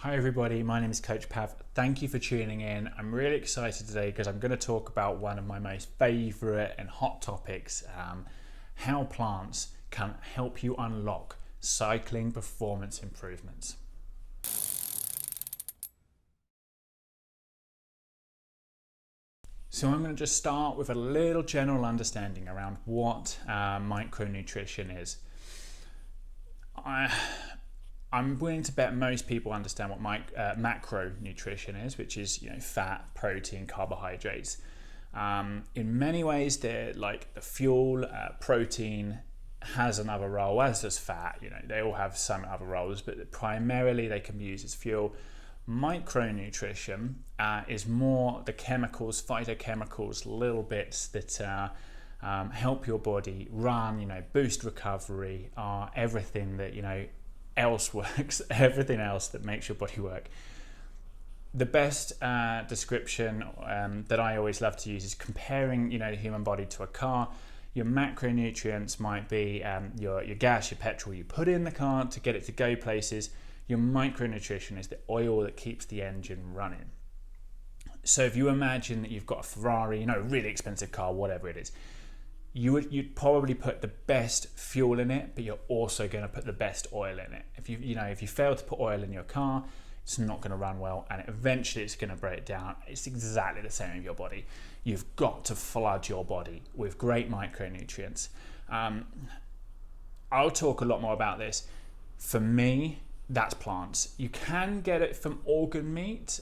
Hi everybody, my name is Coach Pav. Thank you for tuning in. I'm really excited today because I'm going to talk about one of my most favourite and hot topics, how plants can help you unlock cycling performance improvements. So I'm going to just start with a little general understanding around what micronutrition is. I'm willing to bet most people understand what macronutrition is, which is fat, protein, carbohydrates. In many ways, they're like the fuel. Protein has another role, as does fat. They all have some other roles, but primarily they can be used as fuel. Micronutrition is more the chemicals, phytochemicals, little bits that help your body run, boost recovery, everything that else works, everything else that makes your body work. The best description that I always love to use is comparing the human body to a car. Your macronutrients might be your gas, your petrol you put in the car to get it to go places. Your micronutrition is the oil that keeps the engine running. So if you imagine that you've got a Ferrari, a really expensive car, whatever it is, you'd probably put the best fuel in it, but you're also going to put the best oil in it. If you fail to put oil in your car, it's not going to run well, and eventually it's going to break down. It's exactly the same with your body. You've got to flood your body with great micronutrients. I'll talk a lot more about this. For me, that's plants. You can get it from organ meat.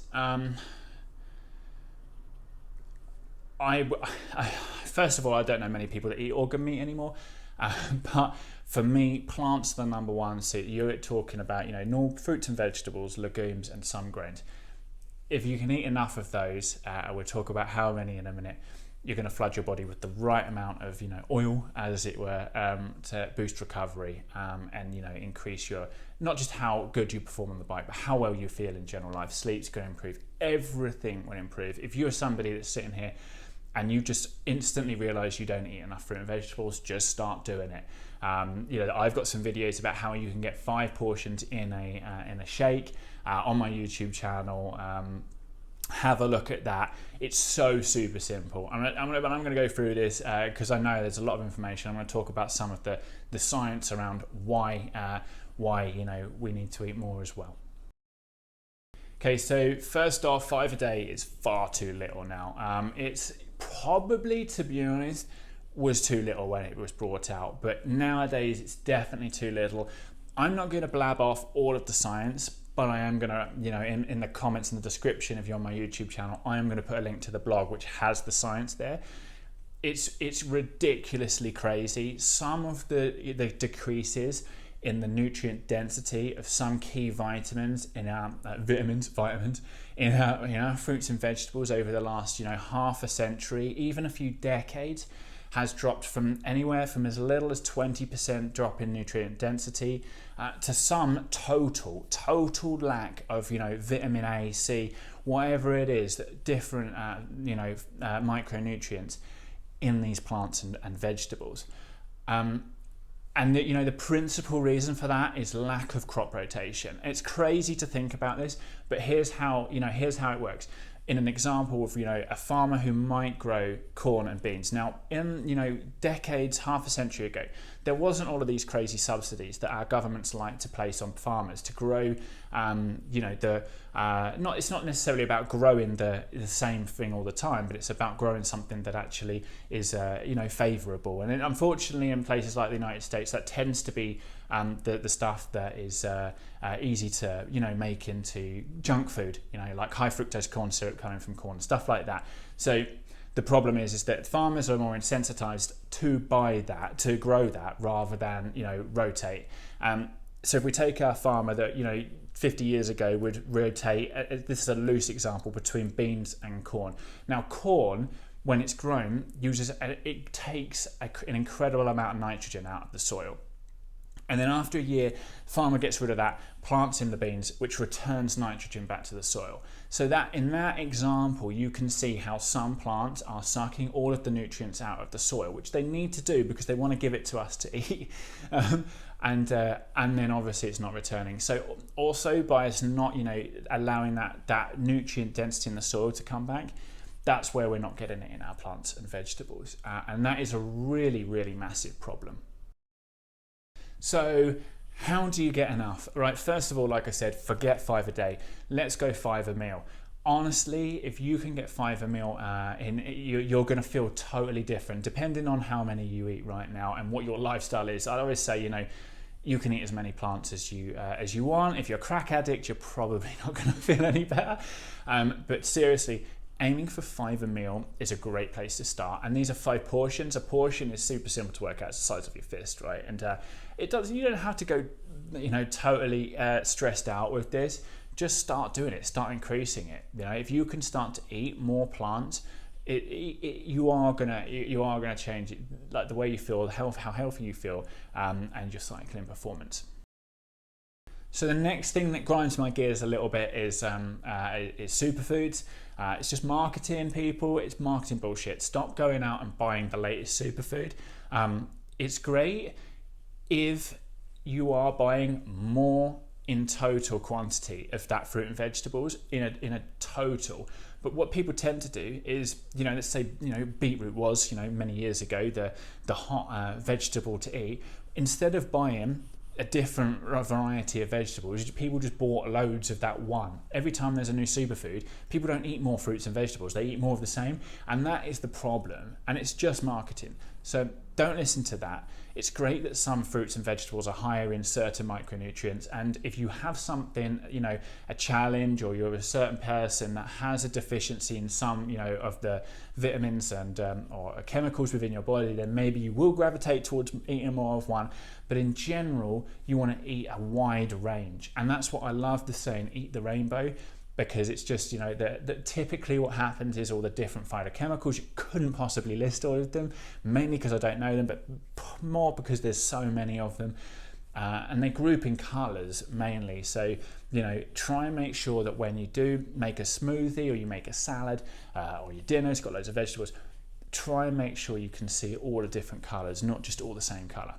First of all, I don't know many people that eat organ meat anymore, but for me, plants are the number one. So you're talking about normal fruits and vegetables, legumes, and some grains. If you can eat enough of those, we'll talk about how many in a minute, you're going to flood your body with the right amount of oil, as it were, to boost recovery and increase your, not just how good you perform on the bike, but how well you feel in general life. Sleep's going to improve. Everything will improve. If you're somebody that's sitting here and you just instantly realize you don't eat enough fruit and vegetables, just start doing it. I've got some videos about how you can get 5 portions in a shake on my YouTube channel. Have a look at that. It's so super simple. I'm going to go through this because I know there's a lot of information. I'm going to talk about some of the science around why we need to eat more as well. Okay, so first off, 5 a day is far too little now. It's probably, to be honest, was too little when it was brought out, but nowadays it's definitely too little. I'm not going to blab off all of the science, but I am going to, in the comments in the description, if you're on my YouTube channel, I am going to put a link to the blog which has the science there. It's ridiculously crazy. Some of the decreases in the nutrient density of some key vitamins in our vitamins in our fruits and vegetables over the last half a century, even a few decades, has dropped from anywhere from as little as 20% drop in nutrient density to some total lack of vitamin A, C, whatever it is, different micronutrients in these plants and vegetables. And the principal reason for that is lack of crop rotation. It's crazy to think about this, but here's how it works. In an example of a farmer who might grow corn and beans. Now, in decades, half a century ago, there wasn't all of these crazy subsidies that our governments like to place on farmers to grow. It's not necessarily about growing the same thing all the time, but it's about growing something that actually is favourable. And unfortunately, in places like the United States, that tends to be the stuff that is easy to make into junk food, like high fructose corn syrup coming from corn, stuff like that. So the problem is that farmers are more incentivized to buy that, to grow that, rather than rotate. So if we take our farmer that 50 years ago would rotate, this is a loose example, between beans and corn. Now corn, when it's grown, it takes an incredible amount of nitrogen out of the soil. And then after a year, farmer gets rid of that, plants in the beans, which returns nitrogen back to the soil. So that in that example, you can see how some plants are sucking all of the nutrients out of the soil, which they need to do because they want to give it to us to eat. And then obviously it's not returning. So also by us not, allowing that nutrient density in the soil to come back, that's where we're not getting it in our plants and vegetables. And that is a really, really massive problem. So how do you get enough? Right, first of all, like I said, forget 5 a day. Let's go 5 a meal. Honestly, if you can get 5 a meal you're going to feel totally different depending on how many you eat right now and what your lifestyle is. I always say, you can eat as many plants as you want. If you're a crack addict, you're probably not going to feel any better. But seriously, aiming for 5 a meal is a great place to start. And these are 5 portions. A portion is super simple to work out. It's the size of your fist, right? And you don't have to go, totally stressed out with this. Just start doing it. Start increasing it. If you can start to eat more plants, you are gonna change it, like the way you feel, how healthy you feel, and your cycling performance. So the next thing that grinds my gears a little bit is superfoods. It's just marketing, people. It's marketing bullshit. Stop going out and buying the latest superfood. It's great if you are buying more in total quantity of that fruit and vegetables in a total. But what people tend to do is, let's say, beetroot was, many years ago, the hot vegetable to eat. Instead of buying a different variety of vegetables, people just bought loads of that one. Every time there's a new superfood, people don't eat more fruits and vegetables, they eat more of the same, and that is the problem, and it's just marketing. So don't listen to that. It's great that some fruits and vegetables are higher in certain micronutrients, and if you have something, a challenge, or you're a certain person that has a deficiency in some, of the vitamins and or chemicals within your body, then maybe you will gravitate towards eating more of one. But in general, you want to eat a wide range, and that's what I love the saying, eat the rainbow. Because it's just, that typically what happens is all the different phytochemicals, you couldn't possibly list all of them, mainly because I don't know them, but more because there's so many of them. And they group in colours mainly. So, try and make sure that when you do make a smoothie or you make a salad or your dinner's got loads of vegetables, try and make sure you can see all the different colours, not just all the same colour.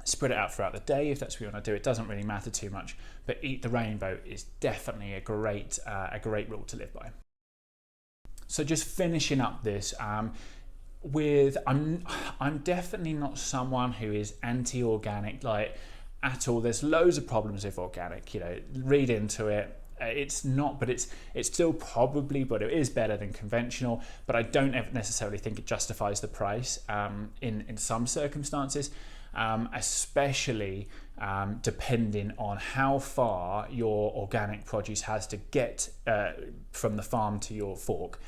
Spread it out throughout the day if that's what you want to do. It doesn't really matter too much, but eat the rainbow is definitely a great rule to live by. So just finishing up this I'm definitely not someone who is anti-organic at all. There's loads of problems with organic. Read into it. It's not, but it's still probably, but it is better than conventional. But I don't necessarily think it justifies the price in some circumstances. Especially depending on how far your organic produce has to get from the farm to your fork.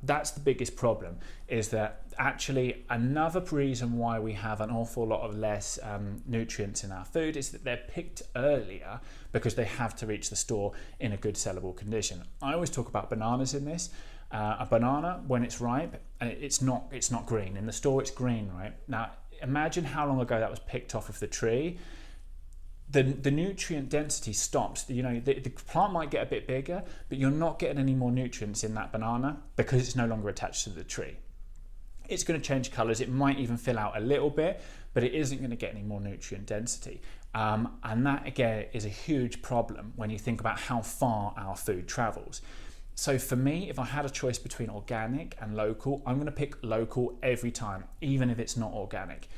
That's the biggest problem, is that actually another reason why we have an awful lot of less nutrients in our food is that they're picked earlier because they have to reach the store in a good sellable condition. I always talk about bananas in this. A banana, when it's ripe, it's not green. In the store it's green, right? Now, imagine how long ago that was picked off of the tree. The nutrient density stops. The plant might get a bit bigger, but you're not getting any more nutrients in that banana because it's no longer attached to the tree. It's going to change colours. It might even fill out a little bit, but it isn't going to get any more nutrient density. And that, again, is a huge problem when you think about how far our food travels. So for me, if I had a choice between organic and local, I'm going to pick local every time, even if it's not organic.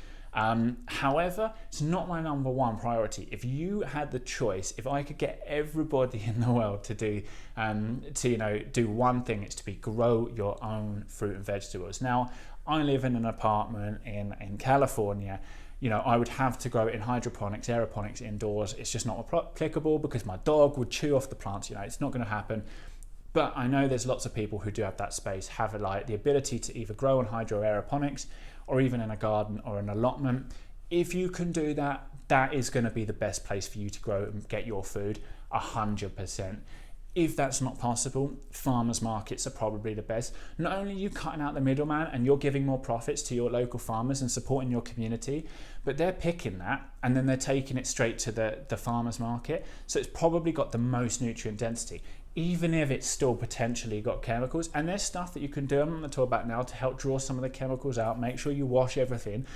However, it's not my number one priority. If you had the choice, if I could get everybody in the world to do one thing, it's to grow your own fruit and vegetables. Now, I live in an apartment in California. I would have to grow it in hydroponics, aeroponics indoors. It's just not applicable because my dog would chew off the plants. It's not going to happen. But I know there's lots of people who do have that space, have the ability to either grow on hydro aeroponics or even in a garden or an allotment. If you can do that, that is going to be the best place for you to grow and get your food 100%. If that's not possible, farmers markets are probably the best. Not only are you cutting out the middleman and you're giving more profits to your local farmers and supporting your community, but they're picking that and then they're taking it straight to the farmers market. So it's probably got the most nutrient density, even if it's still potentially got chemicals. And there's stuff that you can do, I'm going to talk about now, to help draw some of the chemicals out. Make sure you wash everything.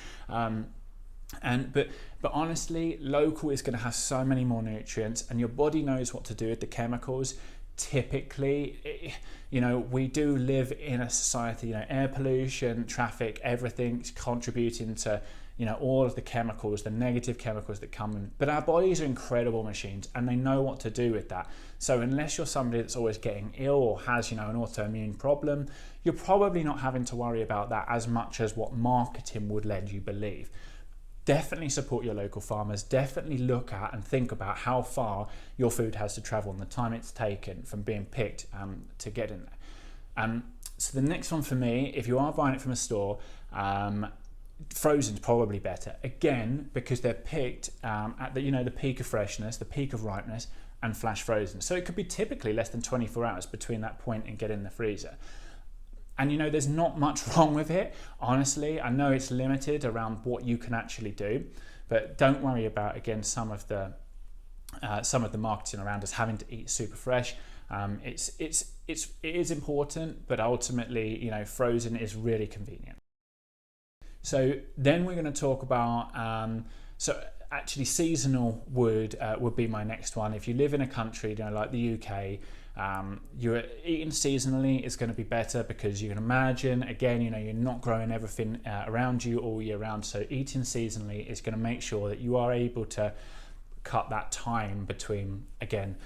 But honestly, local is going to have so many more nutrients, and your body knows what to do with the chemicals. Typically, we do live in a society, air pollution, traffic, everything's contributing to all of the chemicals, the negative chemicals that come in. But our bodies are incredible machines, and they know what to do with that. So unless you're somebody that's always getting ill or has an autoimmune problem, you're probably not having to worry about that as much as what marketing would let you believe. Definitely support your local farmers. Definitely look at and think about how far your food has to travel and the time it's taken from being picked to get in there. So the next one for me, if you are buying it from a store, frozen's probably better. Again, because they're picked at the peak of freshness, the peak of ripeness, and flash frozen. So it could be typically less than 24 hours between that point and getting in the freezer. And there's not much wrong with it, honestly. I know it's limited around what you can actually do, but don't worry about, again, some of the marketing around us having to eat super fresh. It is important, but ultimately, frozen is really convenient. So then we're going to talk about actually seasonal would be my next one. If you live in a country like the UK, you're eating seasonally is going to be better, because you can imagine, again, you're not growing everything around you all year round. So eating seasonally is going to make sure that you are able to cut that time between, again,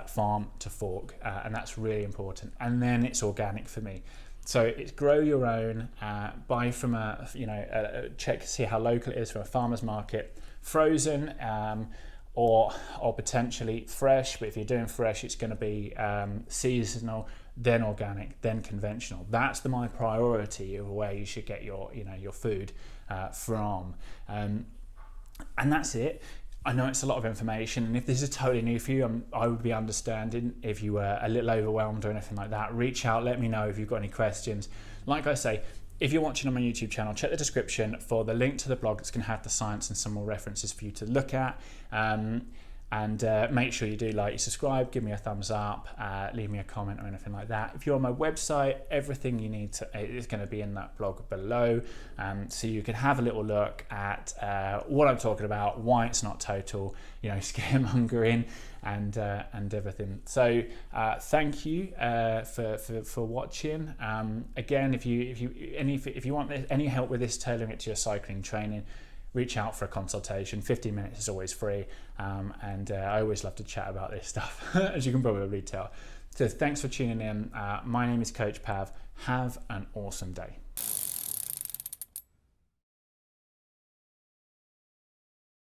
farm to fork, and that's really important. And then it's organic for me. So it's grow your own, buy from check, see how local it is from a farmer's market, frozen, or potentially fresh. But if you're doing fresh, it's going to be seasonal, then organic, then conventional. That's my priority of where you should get your food from, and that's it. I know it's a lot of information, and if this is totally new for you, I would be understanding if you were a little overwhelmed or anything like that. Reach out, let me know if you've got any questions. Like I say, if you're watching on my YouTube channel, check the description for the link to the blog. It's going to have the science and some more references for you to look at. And make sure you do subscribe, give me a thumbs up, leave me a comment or anything like that. If you're on my website, everything you need is going to be in that blog below, so you can have a little look at what I'm talking about, why it's not total scaremongering, and everything. So thank you for watching. Again, if you want any help with this, tailoring it to your cycling training, reach out for a consultation. 15 minutes is always free, and I always love to chat about this stuff, as you can probably tell. So thanks for tuning in. My name is Coach Pav. Have an awesome day.